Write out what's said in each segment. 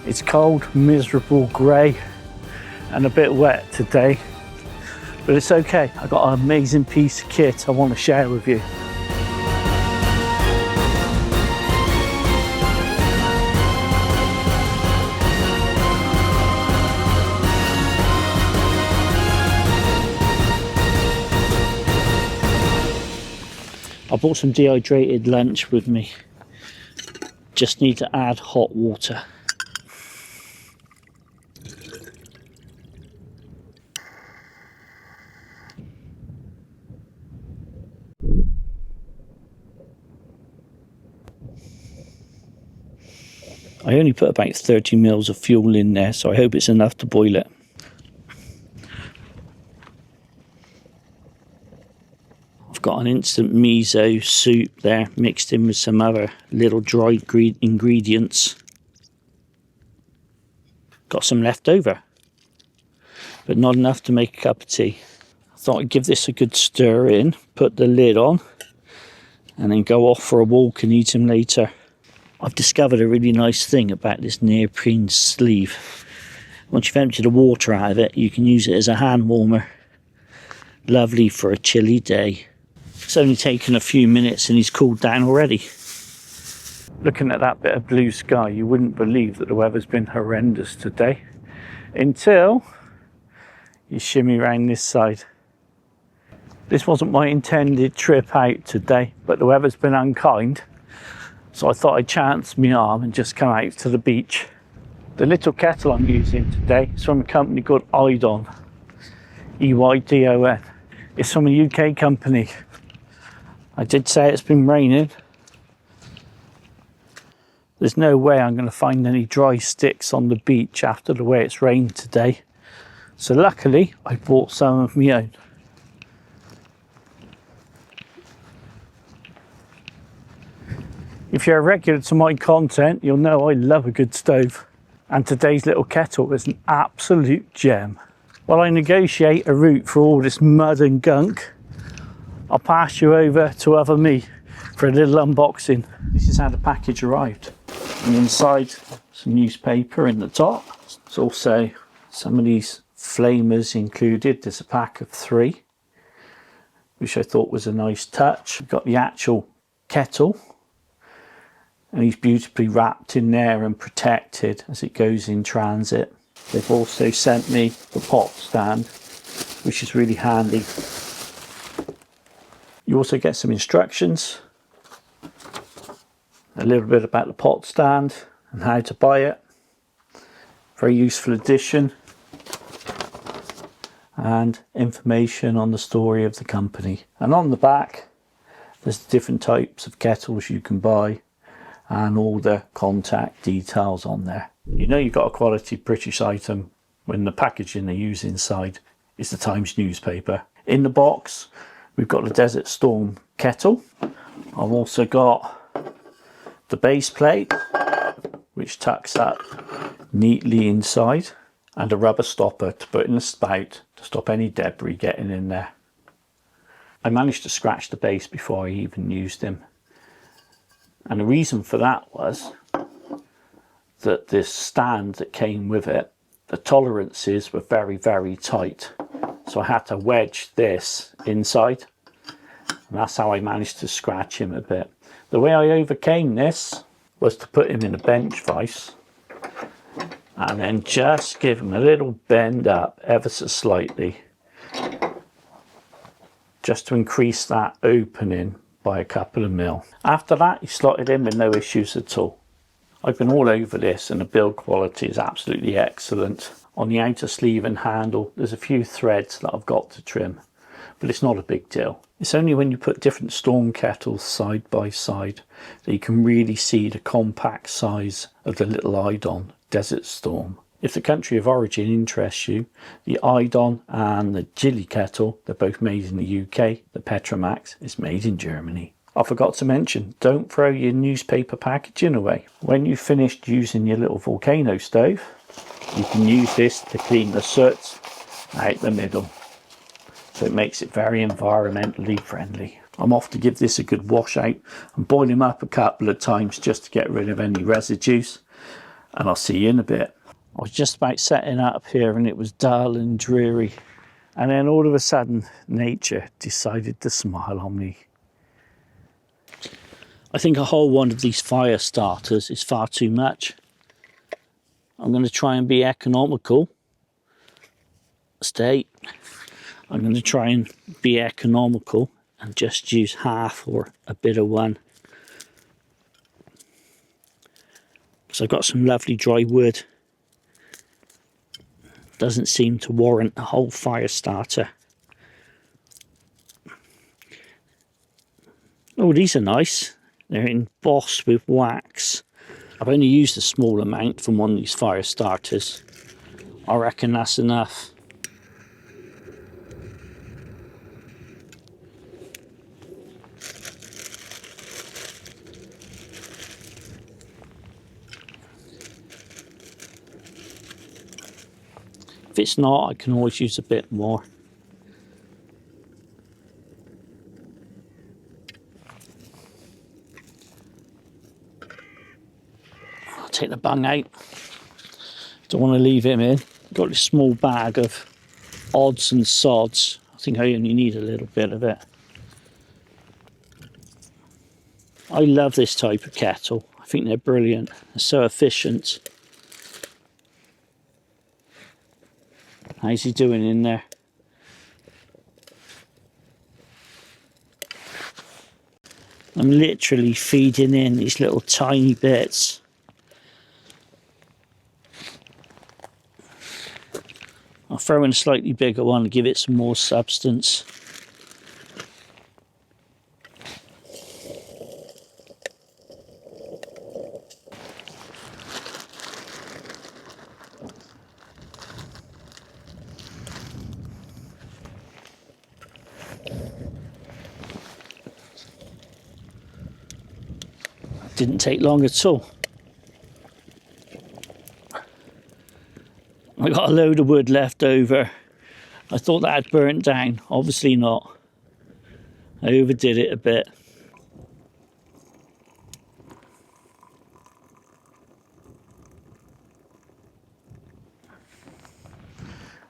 It's cold, miserable, grey and a bit wet today, but it's okay. I got an amazing piece of kit I want to share with you. I bought some dehydrated lunch with me. Just need to add hot water. I only put about 30 mils of fuel in there, so I hope it's enough to boil it. I've got an instant miso soup there, mixed in with some other little dry ingredients. Got some left over, but not enough to make a cup of tea. I thought I'd give this a good stir in, put the lid on, and then go off for a walk and eat them later. I've discovered a really nice thing about this neoprene sleeve. Once you've emptied the water out of it, you can use it as a hand warmer. Lovely for a chilly day. It's only taken a few minutes and he's cooled down already. Looking at that bit of blue sky, you wouldn't believe that the weather's been horrendous today, until you shimmy around this side. This wasn't my intended trip out today, but the weather's been unkind, so I thought I'd chance my arm and just come out to the beach. The little kettle I'm using today is from a company called Eydon, E-Y-D-O-N. It's from a UK company. I did say it's been raining. There's no way I'm going to find any dry sticks on the beach after the way it's rained today. So luckily, I bought some of my own. If you're a regular to my content, you'll know I love a good stove. And today's little kettle is an absolute gem. While I negotiate a route for all this mud and gunk, I'll pass you over to other me for a little unboxing. This is how the package arrived. And inside, some newspaper in the top. There's also some of these flamers included. There's a pack of 3, which I thought was a nice touch. We've got the actual kettle, and he's beautifully wrapped in there and protected as it goes in transit. They've also sent me the pot stand, which is really handy. You also get some instructions, a little bit about the pot stand and how to buy it. Very useful addition, and information on the story of the company. And on the back, there's different types of kettles you can buy and all the contact details on there. You know you've got a quality British item when the packaging they use inside is the Times newspaper. In the box, we've got the DS Storm Kettle. I've also got the base plate, which tucks up neatly inside, and a rubber stopper to put in the spout to stop any debris getting in there. I managed to scratch the base before I even used him. And the reason for that was that this stand that came with it, the tolerances were very, very tight. So I had to wedge this inside, and that's how I managed to scratch him a bit. The way I overcame this was to put him in a bench vise and then just give him a little bend up ever so slightly, just to increase that opening by a couple of mil. After that, he slotted in with no issues at all. I've been all over this and the build quality is absolutely excellent. On the outer sleeve and handle, there's a few threads that I've got to trim, but it's not a big deal. It's only when you put different storm kettles side by side that you can really see the compact size of the little Eydon DS Storm. If the country of origin interests you, the Eydon and the Gilly kettle, they're both made in the UK. The Petromax is made in Germany. I forgot to mention, don't throw your newspaper packaging away. When you've finished using your little volcano stove, you can use this to clean the soot out the middle. So it makes it very environmentally friendly. I'm off to give this a good wash out and boil him up a couple of times just to get rid of any residues. and I'll see you in a bit. I was just about setting up here and it was dull and dreary, and then all of a sudden nature decided to smile on me. I think a whole one of these fire starters is far too much. I'm going to try and be economical. I'm going to try and be economical and just use half or a bit of one. So I've got some lovely dry wood. Doesn't seem to warrant a whole fire starter. Oh, these are nice. They're embossed with wax. I've only used a small amount from one of these fire starters. I reckon that's enough. If it's not, I can always use a bit more. I'll take the bung out. Don't want to leave him in. Got this small bag of odds and sods. I think I only need a little bit of it. I love this type of kettle. I think they're brilliant. They're so efficient. How's he doing in there? I'm literally feeding in these little tiny bits. I'll throw in a slightly bigger one to give it some more substance. Didn't take long at all. I got a load of wood left over. I thought that had burnt down. Obviously not. I overdid it a bit.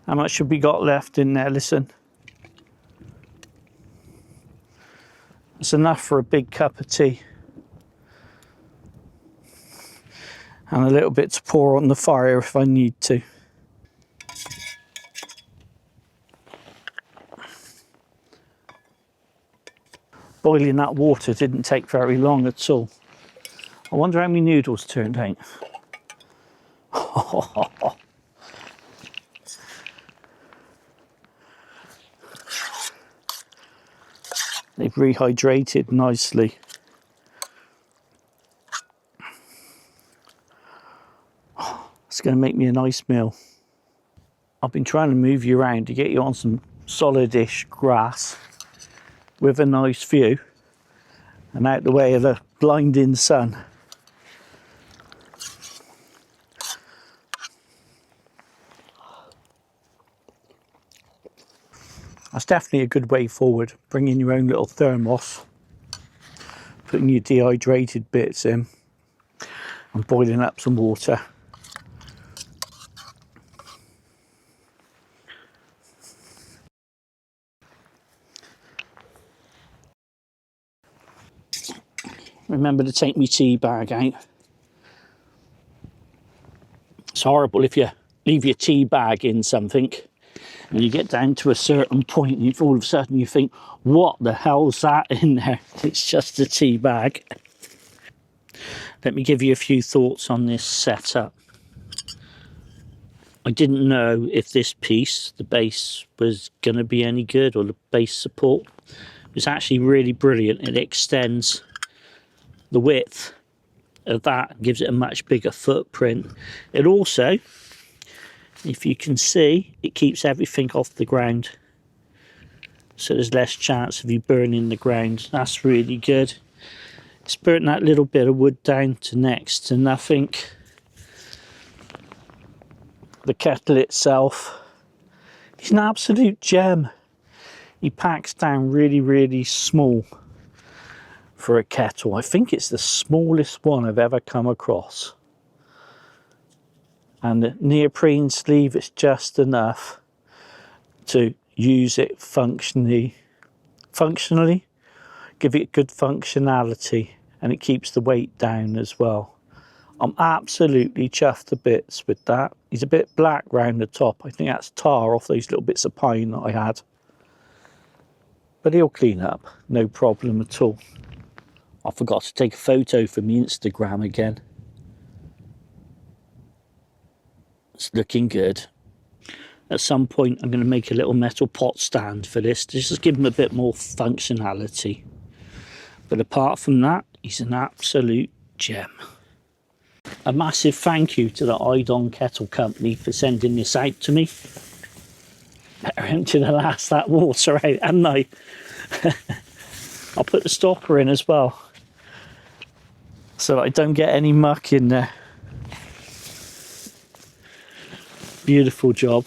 How much have we got left in there? Listen. It's enough for a big cup of tea. And a little bit to pour on the fire if I need to. Boiling that water didn't take very long at all. I wonder how many noodles turned out. They've rehydrated nicely. It's going to make me a nice meal. I've been trying to move you around to get you on some solid-ish grass with a nice view and out the way of the blinding sun. That's definitely a good way forward, bringing your own little thermos, putting your dehydrated bits in and boiling up some water. Remember to take my tea bag out. It's horrible if you leave your tea bag in something and you get down to a certain point and all of a sudden you think, what the hell's that in there? It's just a tea bag. Let me give you a few thoughts on this setup. I didn't know if this piece, the base, was going to be any good, or the base support. It's actually really brilliant. It extends the width of that, gives it a much bigger footprint. It also, if you can see, it keeps everything off the ground, so there's less chance of you burning the ground. That's really good. It's burnt that little bit of wood down to next to nothing. The kettle itself is an absolute gem. He packs down really, really small for a kettle. I think it's the smallest one I've ever come across. and the neoprene sleeve is just enough to use it functionally, give it good functionality, and it keeps the weight down as well. I'm absolutely chuffed to bits with that. He's a bit black round the top. I think that's tar off those little bits of pine that I had. But he'll clean up, no problem at all. I forgot to take a photo for my Instagram again. It's looking good. At some point I'm going to make a little metal pot stand for this, just to give him a bit more functionality. But apart from that, he's an absolute gem. A massive thank you to the Eydon Kettle company for sending this out to me. Better empty the last that water out, hadn't I? I'll put the stopper in as well, so that I don't get any muck in there. Beautiful job.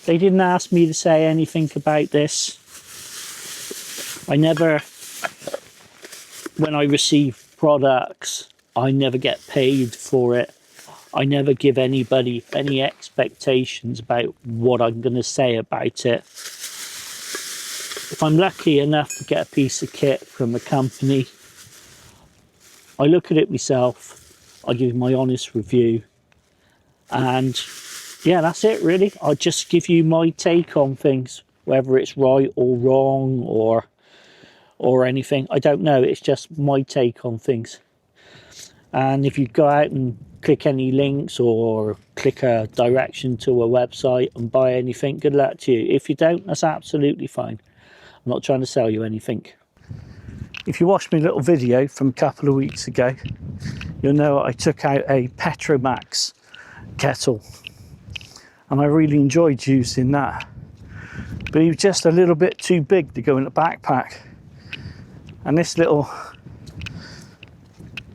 They didn't ask me to say anything about this. I never, when I receive products, I never get paid for it. I never give anybody any expectations about what I'm going to say about it. If I'm lucky enough to get a piece of kit from a company, I look at it myself, I give my honest review, and yeah, that's it really. I just give you my take on things, whether it's right or wrong or anything. I don't know, it's just my take on things. And if you go out and click any links or click a direction to a website and buy anything, good luck to you. If you don't, that's absolutely fine. I'm not trying to sell you anything. If you watched my little video from a couple of weeks ago, you'll know I took out a Petromax kettle, and I really enjoyed using that. But he was just a little bit too big to go in the backpack. And this little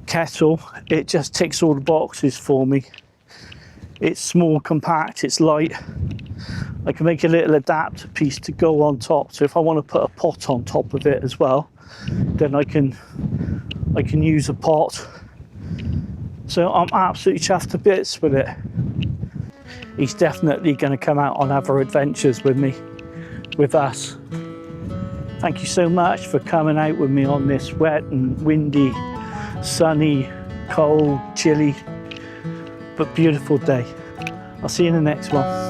kettle, it just ticks all the boxes for me. It's small, compact, it's light. I can make a little adapter piece to go on top, so if I want to put a pot on top of it as well, then I can use a pot. So I'm absolutely chuffed to bits with it. He's definitely going to come out on other adventures with me, with us. Thank you so much for coming out with me on this wet and windy, sunny, cold, chilly, but beautiful day. I'll see you in the next one.